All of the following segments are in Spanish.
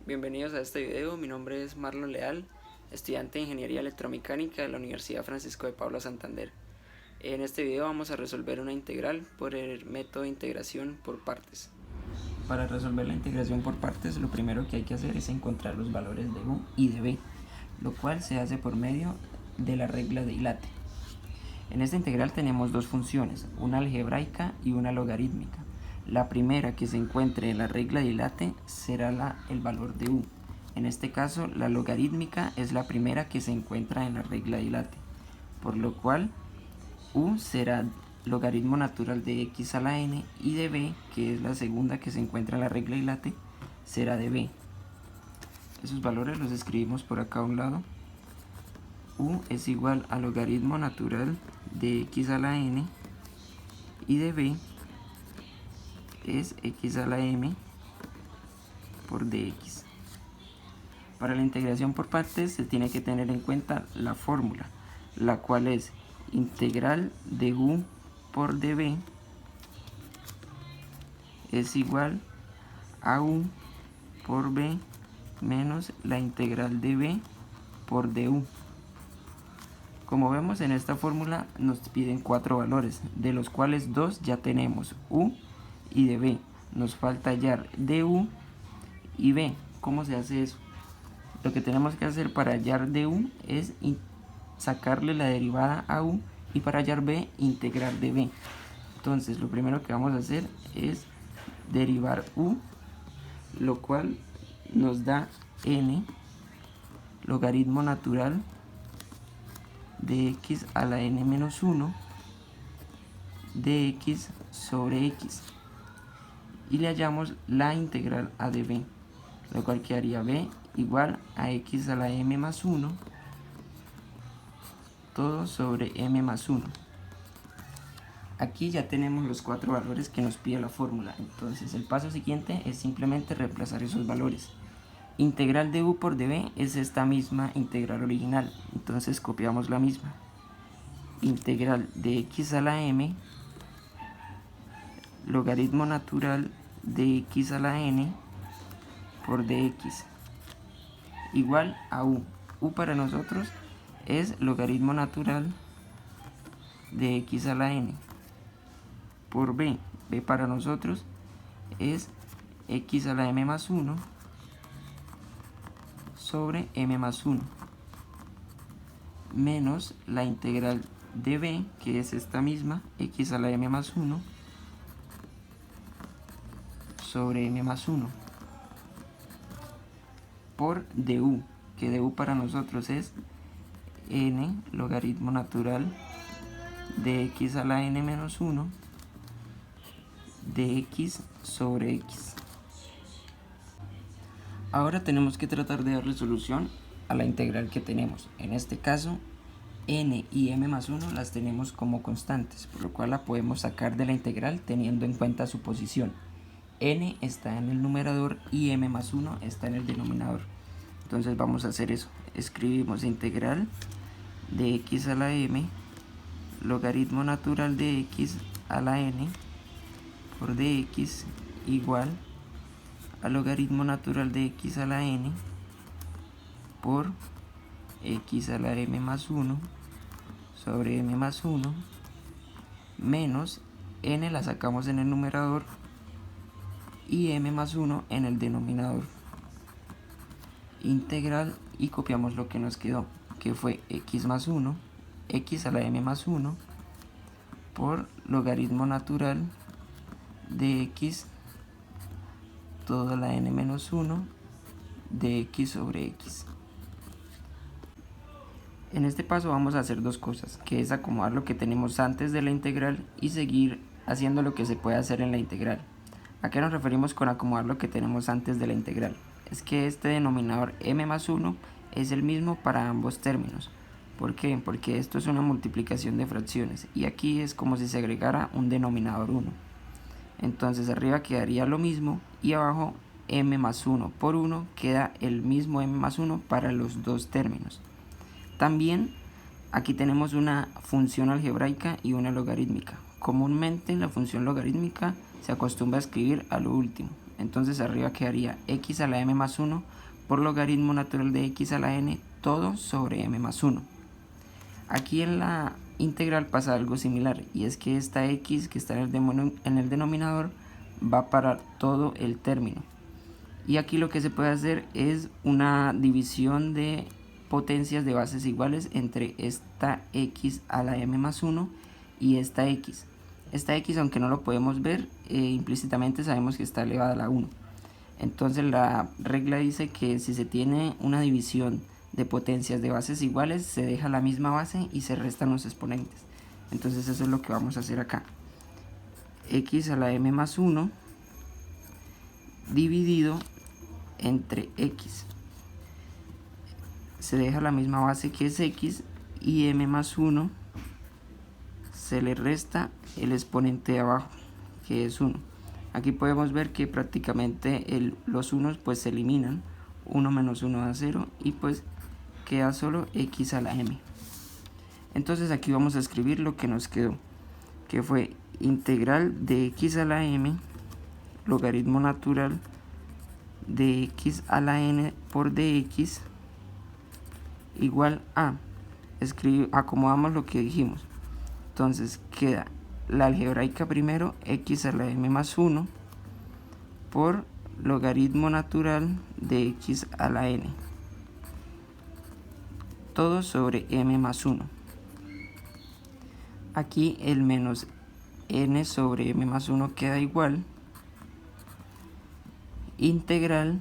Bienvenidos a este video, mi nombre es Marlon Leal, estudiante de Ingeniería Electromecánica de la Universidad Francisco de Paula Santander. En este video vamos a resolver una integral por el método de integración por partes. Para resolver la integración por partes, lo primero que hay que hacer es encontrar los valores de u y de b, lo cual se hace por medio de la regla de Ilate. En esta integral tenemos dos funciones, una algebraica y una logarítmica. La primera que se encuentre en la regla de Ilate será el valor de u. En este caso, la logarítmica es la primera que se encuentra en la regla de Ilate, por lo cual u será logaritmo natural de x a la n, y de b, que es la segunda que se encuentra en la regla de Ilate, será de b. Esos valores los escribimos por acá a un lado. U es igual a logaritmo natural de x a la n, y de b es x a la m por dx. Para la integración por partes se tiene que tener en cuenta la fórmula, la cual es integral de u por db es igual a u por b menos la integral de b por du. Como vemos, en esta fórmula nos piden 4 valores, de los cuales 2 ya tenemos, u y de b. Nos falta hallar du y b. ¿Cómo se hace eso? Lo que tenemos que hacer para hallar du es sacarle la derivada a u, y para hallar b, integrar de b. Entonces lo primero que vamos a hacer es derivar u, lo cual nos da n logaritmo natural de x a la n menos 1 de x sobre x, y le hallamos la integral a de b, lo cual quedaría b igual a x a la m más 1 todo sobre m más 1. Aquí ya tenemos los 4 valores que nos pide la fórmula. Entonces el paso siguiente es simplemente reemplazar esos valores. Integral de u por db es esta misma integral original, entonces copiamos la misma. Integral de x a la m logaritmo natural de x a la n por dx igual a u. U para nosotros es logaritmo natural de x a la n por b. B para nosotros es x a la m más 1 sobre m más 1 menos la integral de b, que es esta misma, x a la m más 1 sobre m más 1 por du, que du para nosotros es n logaritmo natural de x a la n menos 1 de x sobre x. Ahora tenemos que tratar de dar solución a la integral que tenemos. En este caso, n y m más 1 las tenemos como constantes, por lo cual la podemos sacar de la integral teniendo en cuenta su posición. N está en el numerador y m más 1 está en el denominador. Entonces vamos a hacer eso. Escribimos integral de x a la m logaritmo natural de x a la n por dx igual a logaritmo natural de x a la n por x a la m más 1 sobre m más 1 menos n la sacamos en el numerador y m más 1 en el denominador. Integral, y copiamos lo que nos quedó, que fue x más 1, x a la m más 1 por logaritmo natural de x todo a la n menos 1 de x sobre x. En este paso vamos a hacer dos cosas, que es acomodar lo que tenemos antes de la integral y seguir haciendo lo que se puede hacer en la integral. ¿A qué nos referimos con acomodar lo que tenemos antes de la integral? Es que este denominador m más 1 es el mismo para ambos términos. ¿Por qué? Porque esto es una multiplicación de fracciones y aquí es como si se agregara un denominador 1. Entonces arriba quedaría lo mismo y abajo m más 1 por 1 queda el mismo m más 1 para los dos términos. También aquí tenemos una función algebraica y una logarítmica. Comúnmente la función logarítmica se acostumbra a escribir a lo último, Entonces arriba quedaría x a la m más 1 por logaritmo natural de x a la n, todo sobre m más 1. Aquí en la integral pasa algo similar, y es que esta x que está en el denominador va para todo el término. Y aquí lo que se puede hacer es una división de potencias de bases iguales entre esta x a la m más 1 y esta x. Esta x, aunque no lo podemos ver, implícitamente sabemos que está elevada a la 1. Entonces la regla dice que si se tiene una división de potencias de bases iguales, se deja la misma base y se restan los exponentes. Entonces eso es lo que vamos a hacer acá. X a la m más 1 dividido entre x. Se deja la misma base que es x, y m más 1 se le resta el exponente de abajo, que es 1. Aquí podemos ver que prácticamente los unos pues se eliminan, 1 menos 1 da 0, y pues queda solo x a la m. Entonces aquí vamos a escribir lo que nos quedó, que fue integral de x a la m logaritmo natural de x a la n por dx igual a, acomodamos lo que dijimos. Entonces queda la algebraica primero, x a la m más 1 por logaritmo natural de x a la n, todo sobre m más 1. Aquí el menos n sobre m más 1 queda igual integral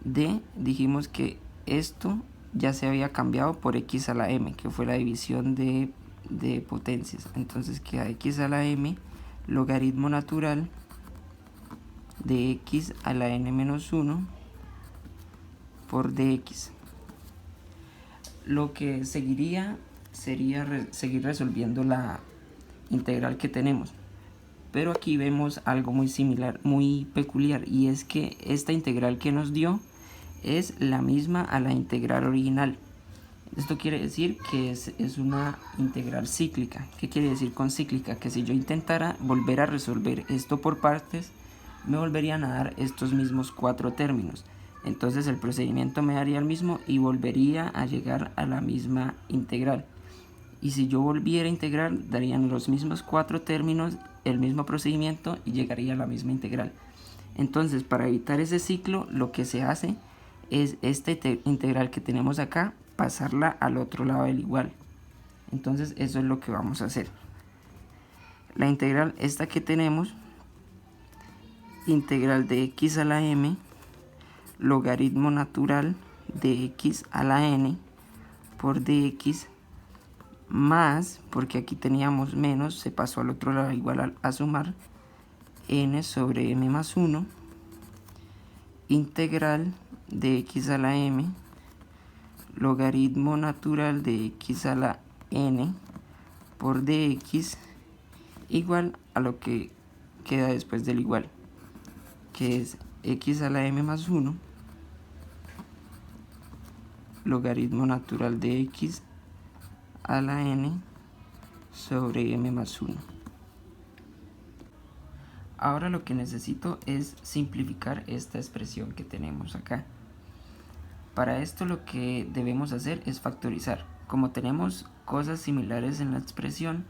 de, dijimos que esto ya se había cambiado por x a la m, que fue la división de potencias. Entonces queda x a la m logaritmo natural de x a la n menos 1 por dx. Lo que seguiría sería seguir resolviendo la integral que tenemos, pero aquí vemos algo muy similar, muy peculiar, y es que esta integral que nos dio es la misma a la integral original. Esto quiere decir que es una integral cíclica. ¿Qué quiere decir con cíclica? Que si yo intentara volver a resolver esto por partes, me volverían a dar estos mismos 4 términos. Entonces el procedimiento me daría el mismo y volvería a llegar a la misma integral. Y si yo volviera a integrar, darían los mismos 4 términos, el mismo procedimiento, y llegaría a la misma integral. Entonces, para evitar ese ciclo, lo que se hace es esta integral que tenemos acá, pasarla al otro lado del igual. Entonces eso es lo que vamos a hacer. La integral esta que tenemos, integral de x a la m logaritmo natural de x a la n por dx, más, porque aquí teníamos menos, se pasó al otro lado igual a sumar, n sobre m más 1 integral de x a la m logaritmo natural de x a la n por dx igual a lo que queda después del igual, que es x a la m más 1 logaritmo natural de x a la n sobre m más 1. Ahora lo que necesito es simplificar esta expresión que tenemos acá. Para esto lo que debemos hacer es factorizar. Como tenemos cosas similares en la expresión,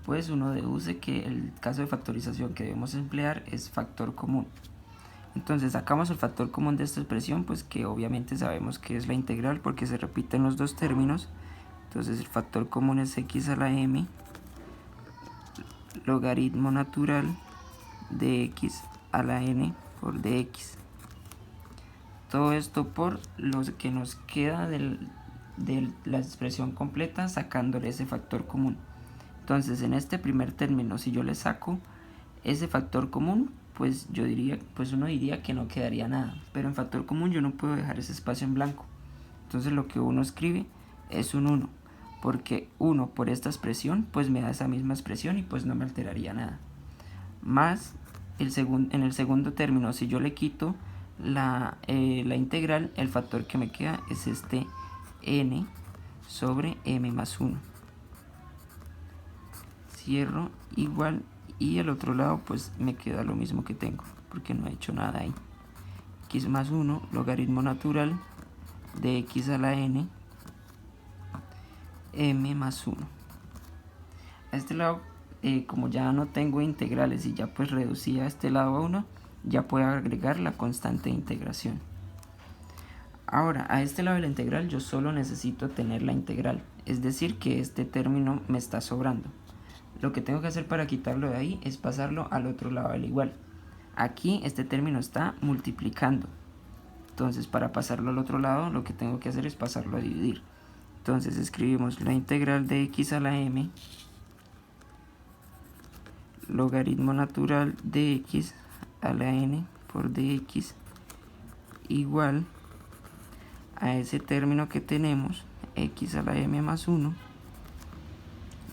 pues uno deduce que el caso de factorización que debemos emplear es factor común. Entonces sacamos el factor común de esta expresión, pues que obviamente sabemos que es la integral porque se repiten los dos términos. Entonces el factor común es x a la m logaritmo natural de x a la n por dx. Todo esto por lo que nos queda de la expresión completa, sacándole ese factor común. Entonces en este primer término, si yo le saco ese factor común, pues uno diría que no quedaría nada, pero en factor común yo no puedo dejar ese espacio en blanco. Entonces lo que uno escribe es un 1, porque 1 por esta expresión pues me da esa misma expresión y pues no me alteraría nada. Más en el segundo término, si yo le quito la integral, el factor que me queda es este n sobre m más 1. Cierro igual, y al otro lado pues me queda lo mismo que tengo, porque no he hecho nada ahí. X más 1 logaritmo natural de x a la n m más 1. A este lado, como ya no tengo integrales y ya pues reducí a este lado a 1, ya puedo agregar la constante de integración. Ahora, a este lado de la integral yo solo necesito tener la integral, es decir que este término me está sobrando. Lo que tengo que hacer para quitarlo de ahí es pasarlo al otro lado del igual. Aquí este término está multiplicando, entonces para pasarlo al otro lado lo que tengo que hacer es pasarlo a dividir. Entonces escribimos la integral de x a la m logaritmo natural de x a la n por dx igual a ese término que tenemos, x a la m más 1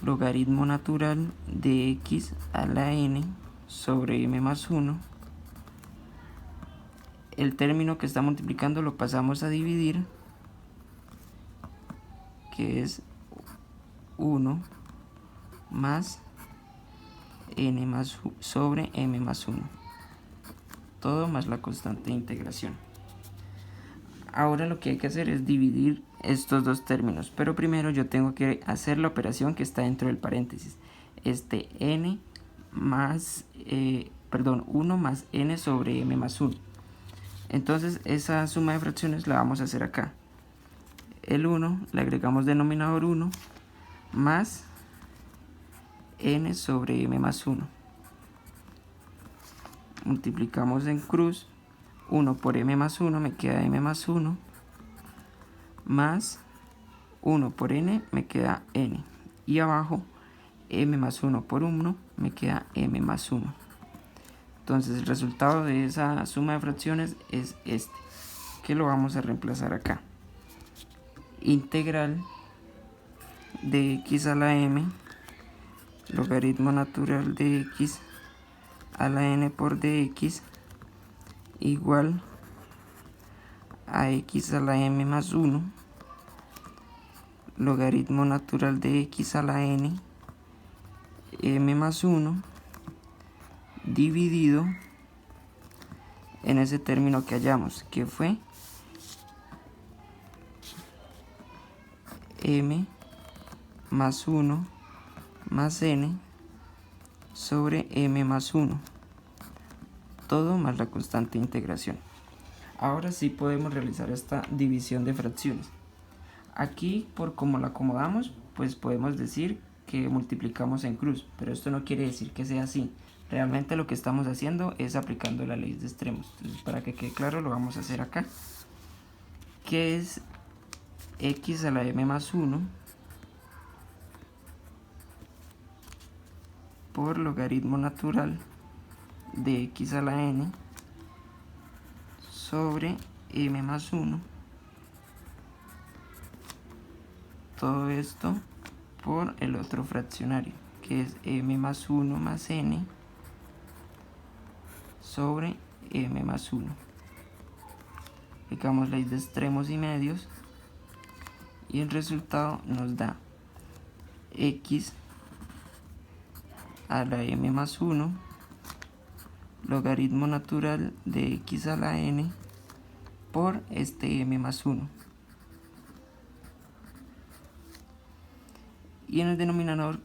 logaritmo natural de x a la n sobre m más 1. El término que está multiplicando lo pasamos a dividir, que es 1 más n más sobre m más 1, todo más la constante de integración. Ahora lo que hay que hacer es dividir estos dos términos, pero primero yo tengo que hacer la operación que está dentro del paréntesis, este n más 1 más n sobre m más 1. Entonces esa suma de fracciones la vamos a hacer acá. El 1 le agregamos denominador 1 más n sobre m más 1. Multiplicamos en cruz, 1 por m más 1 me queda m más 1, más 1 por n me queda n. Y abajo, m más 1 por 1 me queda m más 1. Entonces el resultado de esa suma de fracciones es este, que lo vamos a reemplazar acá. Integral de x a la m logaritmo natural de x a la n por dx igual a x a la m más 1 logaritmo natural de x a la n m más 1 dividido en ese término que hallamos, que fue m más 1 más n sobre m más 1, todo más la constante de integración. Ahora sí podemos realizar esta división de fracciones. Aquí, por como la acomodamos, pues podemos decir que multiplicamos en cruz, pero esto no quiere decir que sea así. Realmente lo que estamos haciendo es aplicando la ley de extremos. Entonces, para que quede claro, lo vamos a hacer acá, que es x a la m más 1 por logaritmo natural de x a la n sobre m más 1, todo esto por el otro fraccionario, que es m más 1 más n sobre m más 1. Aplicamos ley de extremos y medios y el resultado nos da x a la m más 1 logaritmo natural de x a la n por este m más 1. Y en el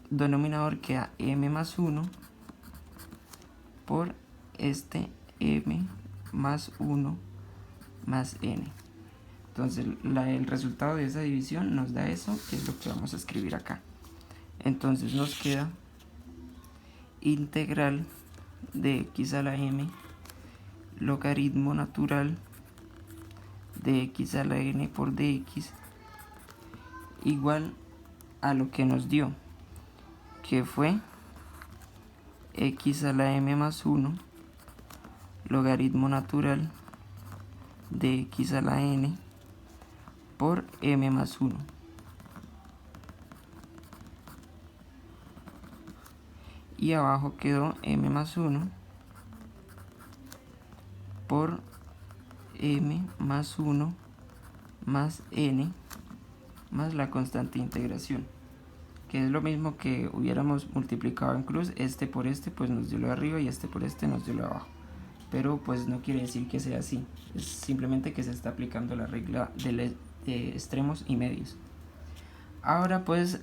denominador queda m más 1 por este m más 1 más n. Entonces el resultado de esa división nos da eso, que es lo que vamos a escribir acá. Entonces nos queda integral de x a la m logaritmo natural de x a la n por dx igual a lo que nos dio, que fue x a la m más 1 logaritmo natural de x a la n por m más 1. Y abajo quedó m más 1 por m más 1 más n más la constante de integración, que es lo mismo que hubiéramos multiplicado en cruz. Este por este pues nos dio lo de arriba y este por este nos dio lo de abajo. pero pues no quiere decir que sea así, es simplemente que se está aplicando la regla de extremos y medios. Ahora pues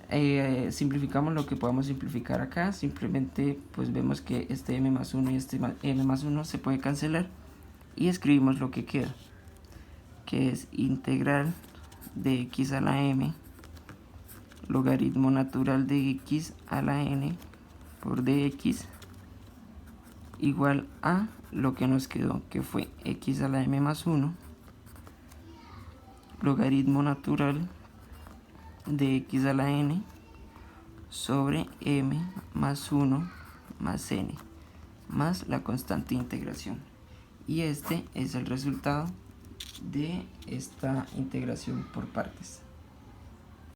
simplificamos lo que podamos simplificar acá. Simplemente pues vemos que este m más 1 y este m más 1 se puede cancelar y escribimos lo que queda, que es integral de x a la m logaritmo natural de x a la n por dx igual a lo que nos quedó, que fue x a la m más 1 logaritmo natural de x a la n sobre m más 1 más n más la constante de integración. Y este es el resultado de esta integración por partes.